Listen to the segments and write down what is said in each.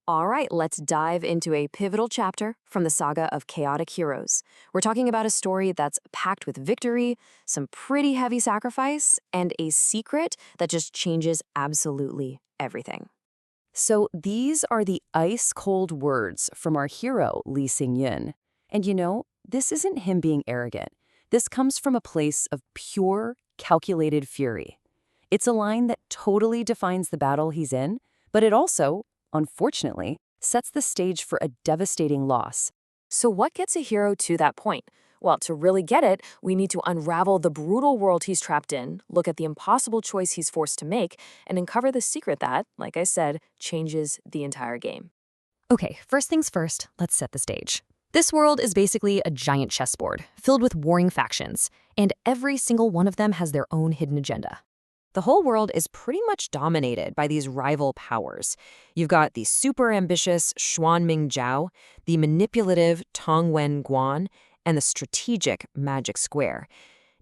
All right, let's dive into a pivotal chapter from the saga of chaotic heroes. We're talking about a story that's packed with victory, some pretty heavy sacrifice, and a secret that just changes absolutely everything. So these are the ice-cold words from our hero, Li Xing Yun. And this isn't him being arrogant. This comes from a place of pure, calculated fury. It's a line that totally defines the battle he's in, but it also, unfortunately, sets the stage for a devastating loss. So, what gets a hero to that point? Well, to really get it, we need to unravel the brutal world he's trapped in, look at the impossible choice he's forced to make, and uncover the secret that, like I said, changes the entire game. Okay, first things first, let's set the stage. This world is basically a giant chessboard, filled with warring factions, and every single one of them has their own hidden agenda. The whole world is pretty much dominated by these rival powers. You've got the super ambitious Xuan Ming Jiao, the manipulative Tong Wen Guan, and the strategic Magic Square.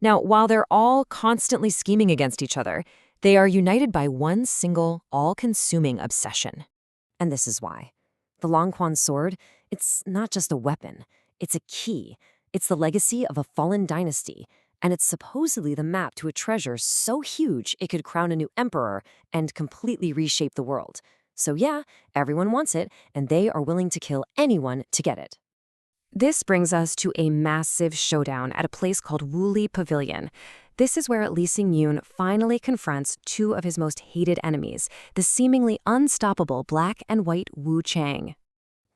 Now, while they're all constantly scheming against each other, they are united by one single, all-consuming obsession. And this is why. The Longquan sword, it's not just a weapon. It's a key. It's the legacy of a fallen dynasty, and it's supposedly the map to a treasure so huge it could crown a new emperor and completely reshape the world. So yeah, everyone wants it, and they are willing to kill anyone to get it. This brings us to a massive showdown at a place called Wuli Pavilion. This is where Li Xing Yun finally confronts two of his most hated enemies, the seemingly unstoppable black and white Wu Chang.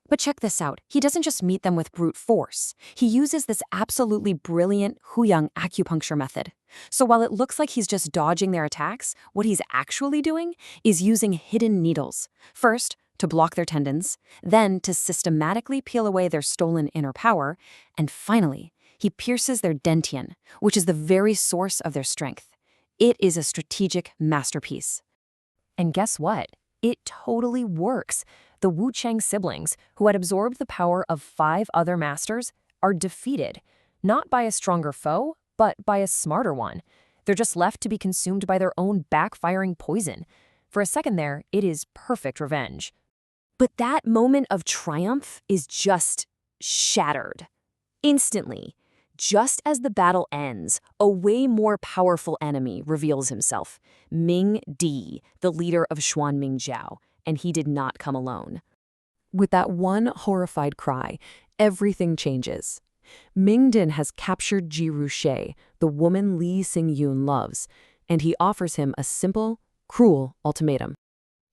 But check this out, he doesn't just meet them with brute force. He uses this absolutely brilliant Huyang acupuncture method. So while it looks like he's just dodging their attacks, what he's actually doing is using hidden needles. First, to block their tendons, then to systematically peel away their stolen inner power, and finally, he pierces their dentian, which is the very source of their strength. It is a strategic masterpiece. And guess what? It totally works. The Wu Chang siblings, who had absorbed the power of 5 other masters, are defeated, not by a stronger foe, but by a smarter one. They're just left to be consumed by their own backfiring poison. For a second there, it is perfect revenge. But that moment of triumph is just shattered. Instantly, just as the battle ends, a way more powerful enemy reveals himself, Ming Di, the leader of Xuan Ming Jiao, and he did not come alone. With that one horrified cry, everything changes. Ming Din has captured Ji Rushe, the woman Li Xing Yun loves, and he offers him a simple, cruel ultimatum.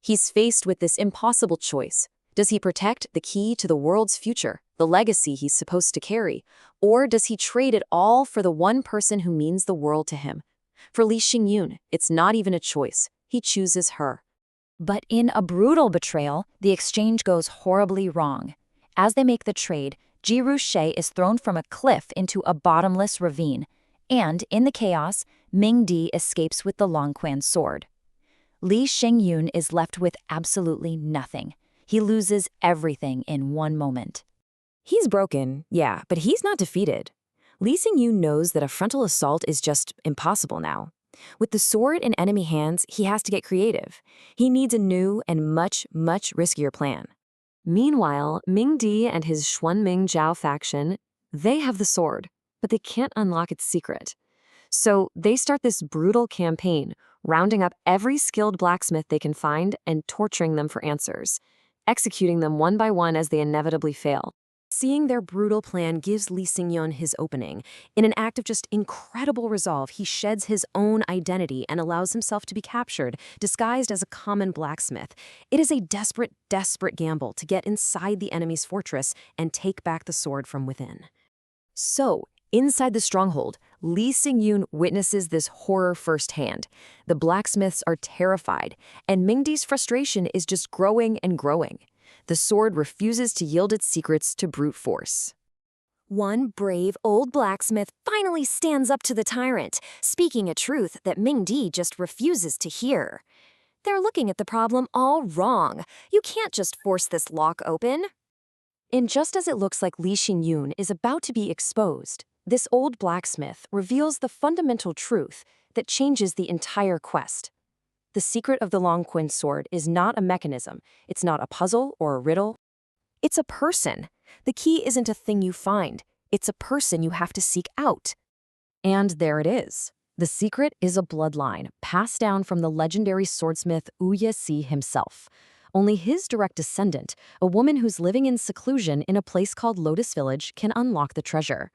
He's faced with this impossible choice. Does he protect the key to the world's future, the legacy he's supposed to carry, or does he trade it all for the one person who means the world to him? For Li Xing Yun, it's not even a choice. He chooses her. But in a brutal betrayal, the exchange goes horribly wrong. As they make the trade, Ji Rushe is thrown from a cliff into a bottomless ravine, and in the chaos, Ming Di escapes with the Longquan sword. Li Xing Yun is left with absolutely nothing. He loses everything in one moment. He's broken, yeah, but he's not defeated. Li Xing Yun knows that a frontal assault is just impossible now. With the sword in enemy hands, he has to get creative. He needs a new and much riskier plan. Meanwhile, Ming Di and his Xuan Ming Jiao faction, they have the sword, but they can't unlock its secret. So they start this brutal campaign, rounding up every skilled blacksmith they can find and torturing them for answers, executing them one by one as they inevitably fail. Seeing their brutal plan gives Li Xing Yun his opening. In an act of just incredible resolve, he sheds his own identity and allows himself to be captured, disguised as a common blacksmith. It is a desperate gamble to get inside the enemy's fortress and take back the sword from within. So, inside the stronghold, Li Xing Yun witnesses this horror firsthand. The blacksmiths are terrified, and Ming Di's frustration is just growing and growing. The sword refuses to yield its secrets to brute force. One brave old blacksmith finally stands up to the tyrant, speaking a truth that Ming Di just refuses to hear. They're looking at the problem all wrong. You can't just force this lock open. And just as it looks like Li Xing Yun is about to be exposed, this old blacksmith reveals the fundamental truth that changes the entire quest. The secret of the Longquan sword is not a mechanism. It's not a puzzle or a riddle. It's a person. The key isn't a thing you find. It's a person you have to seek out. And there it is. The secret is a bloodline passed down from the legendary swordsmith Yu Si himself. Only his direct descendant, a woman who's living in seclusion in a place called Lotus Village, can unlock the treasure.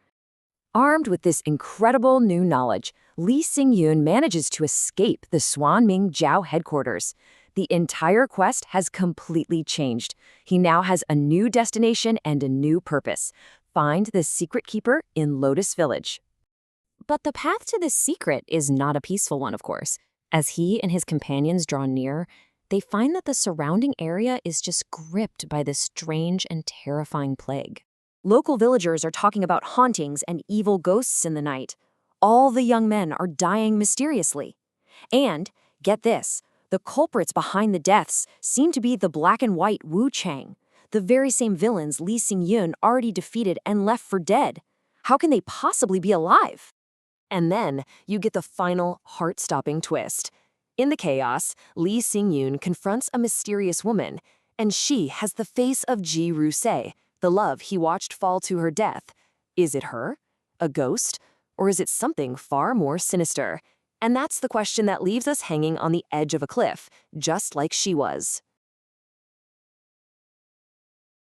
Armed with this incredible new knowledge, Li Xing Yun manages to escape the Xuan Ming Jiao headquarters. The entire quest has completely changed. He now has a new destination and a new purpose. Find the secret keeper in Lotus Village. But the path to this secret is not a peaceful one, of course. As he and his companions draw near, they find that the surrounding area is just gripped by this strange and terrifying plague. Local villagers are talking about hauntings and evil ghosts in the night. All the young men are dying mysteriously. And, get this, the culprits behind the deaths seem to be the black and white Wu Chang, the very same villains Li Xing Yun already defeated and left for dead. How can they possibly be alive? And then you get the final heart-stopping twist. In the chaos, Li Xing Yun confronts a mysterious woman, and she has the face of Ji Rusei, the love he watched fall to her death. Is it her? A ghost? Or is it something far more sinister? And that's the question that leaves us hanging on the edge of a cliff, just like she was.